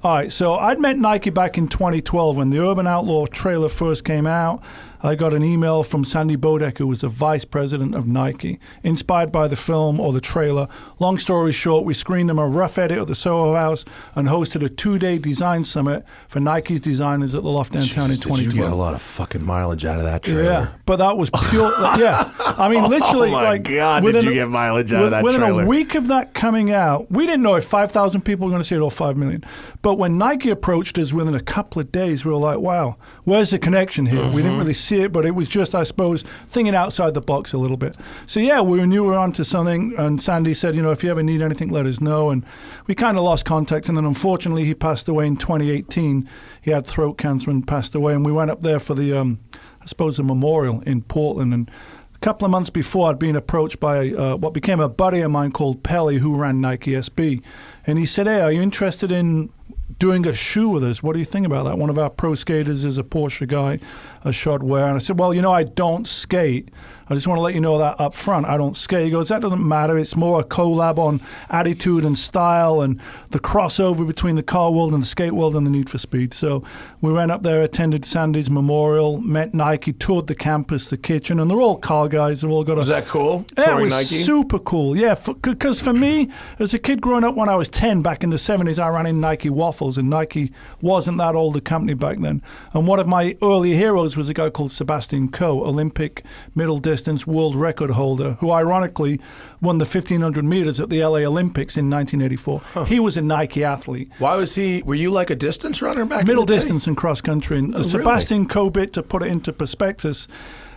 All right, so I'd met Nike back in 2012 when the Urban Outlaw trailer first came out. I got an email from Sandy Bodek, who was the vice president of Nike, inspired by the film or the trailer. Long story short, we screened him a rough edit at the Soho House and hosted a 2-day design summit for Nike's designers at the Loft downtown in 2012. Did you get a lot of fucking mileage out of that trailer? Yeah, but that was pure. Yeah, I mean, literally, oh my like, God, did you get mileage out of that within trailer? a week of that coming out, we didn't know if 5,000 people were going to see it or 5 million. But when Nike approached us within a couple of days, we were like, wow, where's the connection here? We didn't really see it, but it was just, I suppose, thinking outside the box a little bit. So yeah, we knew we were onto something, and Sandy said, if you ever need anything, let us know. And we kind of lost contact, and then unfortunately he passed away in 2018. He had throat cancer and passed away, and we went up there for the, I suppose, a memorial in Portland. And a couple of months before, I'd been approached by what became a buddy of mine called Pelly, who ran Nike SB. And he said, hey, are you interested in doing a shoe with us? What do you think about that? One of our pro skaters is a Porsche guy, a shod wear. And I said, well, I don't skate. I just want to let you know that up front. I don't skate. He goes, that doesn't matter. It's more a collab on attitude and style and the crossover between the car world and the skate world and the need for speed. So we went up there, attended Sandy's memorial, met Nike, toured the campus, the kitchen, and they're all car guys. They've all got Was that cool? Yeah, it was Nike? super cool. Yeah, because for me, as a kid growing up when I was 10, back in the 70s, I ran in Nike Waffles, and Nike wasn't that old a company back then. And one of my early heroes was a guy called Sebastian Coe, Olympic middle distance world record holder, who ironically won the 1,500 meters at the LA Olympics in 1984. Huh. He was a Nike athlete. Why was he? Were you like a distance runner back Middle in the day? distance and cross country. And the really? Sebastian Coe bit, to put it into perspective,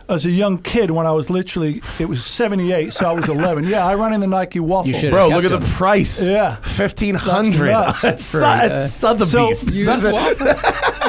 as a young kid, when I was it was 78, so I was 11. Yeah, I ran in the Nike Waffle. Bro, look at the price. Yeah. 1,500. That's Sotheby's.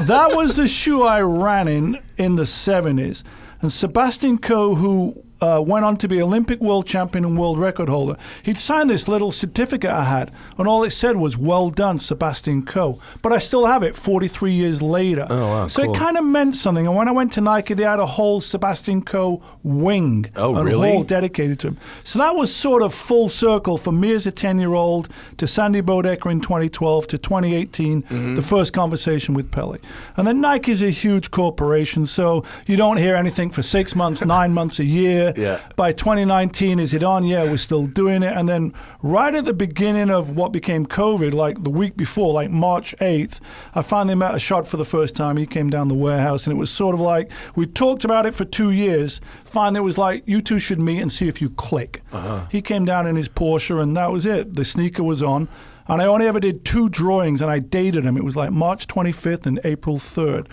That was the shoe I ran in the 70s. And Sebastian Coe, who went on to be Olympic world champion and world record holder, he'd signed this little certificate I had, and all it said was, well done, Sebastian Coe. But I still have it 43 years later. Oh, wow, so cool. it kind of meant something. And when I went to Nike, they had a whole Sebastian Coe wing. Oh, a really? whole dedicated to him. So that was sort of full circle for me as a 10-year-old, to Sandy Bodecker in 2012, to 2018, the first conversation with Pelly. And then Nike's a huge corporation, so you don't hear anything for 6 months, 9 months, a year. Yeah. By 2019, is it on? Yeah, we're still doing it. And then right at the beginning of what became COVID, like the week before, like March 8th, I finally met a shot for the first time. He came down the warehouse, and it was sort of like, we talked about it for 2 years. Finally, it was like, you two should meet and see if you click. He came down in his Porsche, and that was it. The sneaker was on. And I only ever did 2 drawings, and I dated him. It was like March 25th and April 3rd.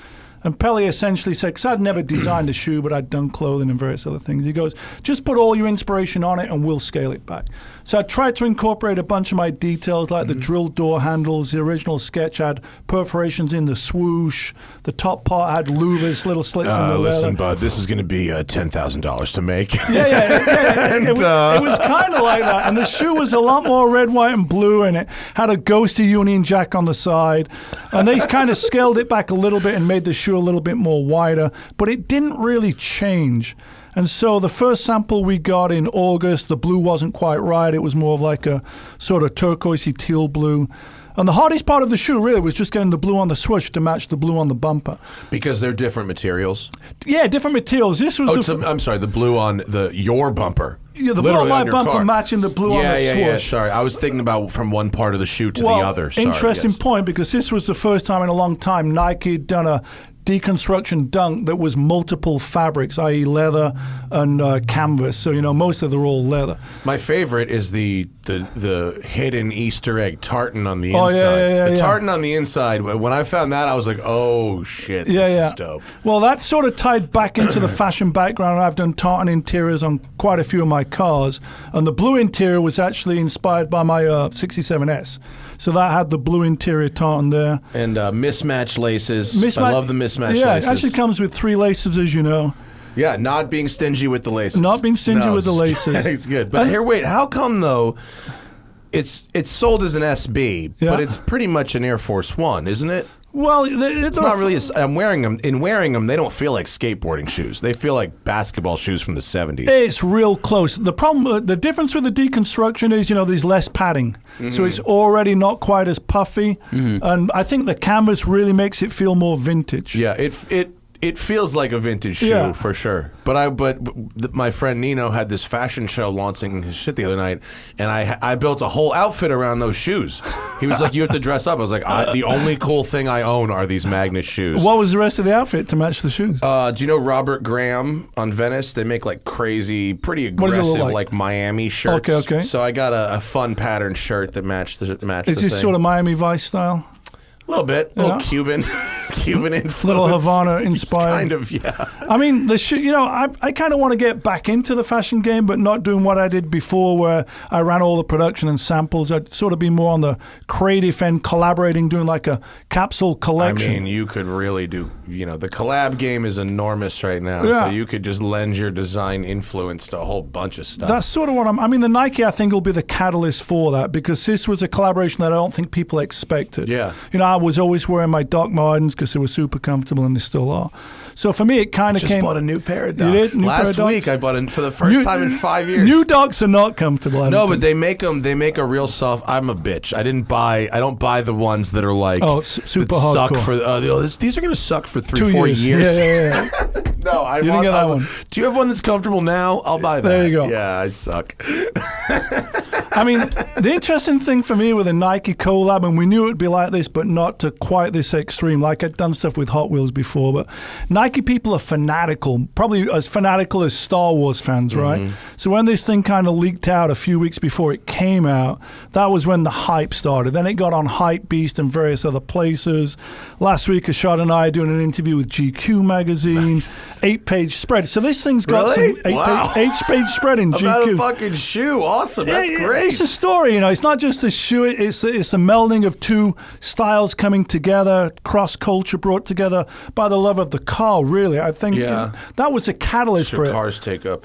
And Pelly essentially said, because I'd never designed a shoe, but I'd done clothing and various other things. He goes, just put all your inspiration on it and we'll scale it back. So I tried to incorporate a bunch of my details, like the drilled door handles. The original sketch had perforations in the swoosh. The top part had louvers, little slits in the leather. Listen, bud, this is going to be $10,000 to make. Yeah. It was kind of like that. And the shoe was a lot more red, white, and blue, and it had a ghosty Union Jack on the side. And they kind of scaled it back a little bit and made the shoe a little bit more wider, but it didn't really change. And so the first sample we got in August, the blue wasn't quite right. It was more of like a sort of turquoisey teal blue. And the hardest part of the shoe really was just getting the blue on the swoosh to match the blue on the bumper. Because they're different materials? Yeah, different materials. This was I'm sorry, the blue on your bumper. Yeah, the blue on my bumper matching the blue on the swoosh. Yeah, sorry. I was thinking about from one part of the shoe to the other. Sorry, interesting point, because this was the first time in a long time Nike had done a deconstruction dunk that was multiple fabrics, i.e. leather and canvas. So, most of them are all leather. My favorite is the hidden Easter egg tartan on the inside. The tartan on the inside, when I found that, I was like, oh, shit, this is dope. Well, that sort of tied back into the fashion background. I've done tartan interiors on quite a few of my cars, and the blue interior was actually inspired by my 67S. So that had the blue interior tartan there. And mismatched laces. I love the mismatched laces. Yeah, it actually comes with 3 laces, as you know. Yeah, not being stingy with the laces. Not being stingy with the laces. It's good. But here, wait, how come, though, it's sold as an SB, but it's pretty much an Air Force One, isn't it? Well, It's not really. I'm wearing them. In wearing them, they don't feel like skateboarding shoes. They feel like basketball shoes from the 70s. It's real close. The problem, the difference with the deconstruction is, there's less padding. So it's already not quite as puffy. And I think the canvas really makes it feel more vintage. Yeah, it feels like a vintage shoe for sure. But my friend Nino had this fashion show launching his shit the other night, and I built a whole outfit around those shoes. He was like, "You have to dress up." I was like, "The only cool thing I own are these Magnus shoes." What was the rest of the outfit to match the shoes? Do you know Robert Graham on Venice? They make like crazy, pretty aggressive, like Miami shirts. Okay. So I got a fun pattern shirt that matched the thing. Is this sort of Miami Vice style? A little bit, a little Cuban influence, little Havana inspired. Kind of, yeah. I mean, I kind of want to get back into the fashion game, but not doing what I did before, where I ran all the production and samples. I'd sort of be more on the creative end, collaborating, doing like a capsule collection. I mean, you could really do. The collab game is enormous right now, so you could just lend your design influence to a whole bunch of stuff. That's sort of what I mean, the Nike, I think, will be the catalyst for that, because this was a collaboration that I don't think people expected. Yeah. I was always wearing my Doc Martens because they were super comfortable, and they still are. So for me, it kind of came. I just bought a new pair of Docs. You did? Last week, I bought it for the first time in 5 years. New Docs are not comfortable. No, but they make them. They make a real soft. I'm a bitch. I don't buy the ones that are like super suck hardcore. for. These are going to suck for 3-4 years. Yeah. No, I didn't get that one. Do you have one that's comfortable now? I'll buy that. There you go. Yeah, I suck. I mean, the interesting thing for me with a Nike collab, and we knew it would be like this, but not to quite this extreme. Like, I'd done stuff with Hot Wheels before, but Nike people are fanatical, probably as fanatical as Star Wars fans, right? So when this thing kind of leaked out a few weeks before it came out, that was when the hype started. Then it got on Hypebeast and various other places. Last week, Ashad and I are doing an interview with GQ magazine, 8-page spread. So this thing's got some 8-page spread in GQ. About a fucking shoe. Awesome. That's great. It's a story, It's not just a shoe. It's the melding of two styles coming together, cross culture brought together by the love of the car. Really, I think that was a catalyst for it. Cars take up.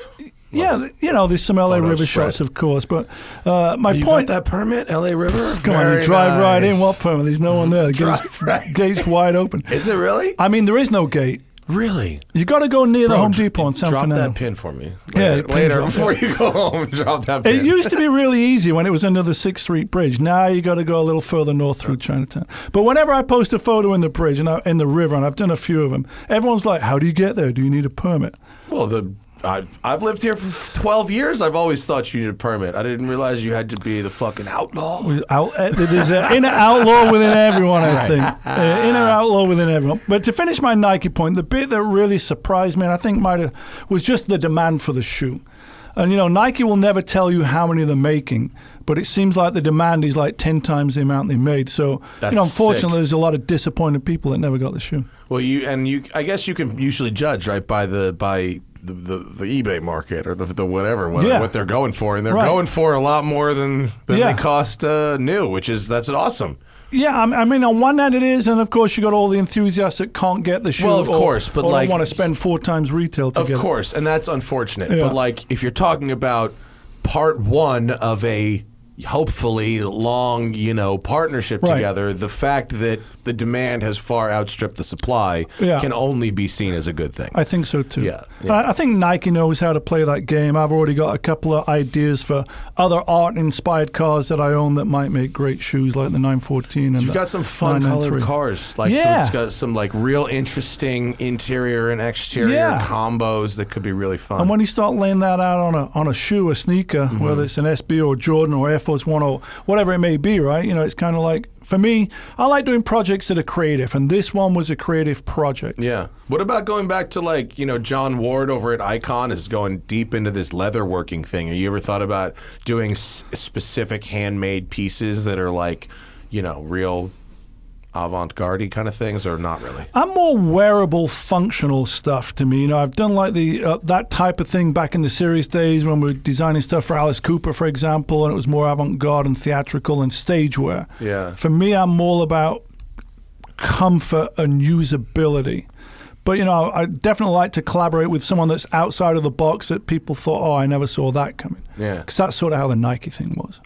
Yeah, there's some LA River shots, of course, but my point. Got that permit, LA River? Come on, you drive right in. What permit? There's no one there. The gate's wide open. Is it really? I mean, there is no gate. Really? You got to go near the Home Depot in San Fernando. Drop that pin for me. Later before you go home, drop that pin. It used to be really easy when it was under the 6th Street Bridge. Now you got to go a little further north through Chinatown. But whenever I post a photo in the bridge and in the river, and I've done a few of them, everyone's like, "How do you get there? Do you need a permit?" Well, I've lived here for 12 years. I've always thought you needed a permit. I didn't realize you had to be the fucking outlaw. There's an inner outlaw within everyone, I think. Inner outlaw within everyone. But to finish my Nike point, the bit that really surprised me, and I think was just the demand for the shoe. And, Nike will never tell you how many they're making, but it seems like the demand is like 10 times the amount they made. So, unfortunately, there's a lot of disappointed people that never got the shoe. Well, I guess you can usually judge, right, by the eBay market or the whatever, what they're going for, and they're going for a lot more than they cost new, that's awesome. Yeah, I mean, on one hand it is, and of course you got all the enthusiasts that can't get the shoe. Well, of course, but don't want to spend 4 times retail to get it. Of course, and that's unfortunate. Yeah. But if you're talking about part one of a hopefully long, partnership together, the fact that the demand has far outstripped the supply can only be seen as a good thing. I think so too. Yeah. I think Nike knows how to play that game. I've already got a couple of ideas for other art-inspired cars that I own that might make great shoes, like the 914 and You've got some fun colored cars. It's got some real interesting interior and exterior combos that could be really fun. And when you start laying that out on a shoe, a sneaker, whether it's an SB or Jordan or Air Force One or whatever it may be, right? It's kind of like, for me, I like doing projects that are creative, and this one was a creative project. Yeah. What about going back to John Ward over at Icon is going deep into this leatherworking thing? Have you ever thought about doing specific handmade pieces that are real avant-garde kind of things, or not really? I'm more wearable, functional stuff to me. I've done that type of thing back in the series days when we were designing stuff for Alice Cooper, for example, and it was more avant-garde and theatrical and stage wear. Yeah. For me, I'm more about comfort and usability. But, I definitely like to collaborate with someone that's outside of the box that people thought, I never saw that coming. Yeah. Because that's sort of how the Nike thing was.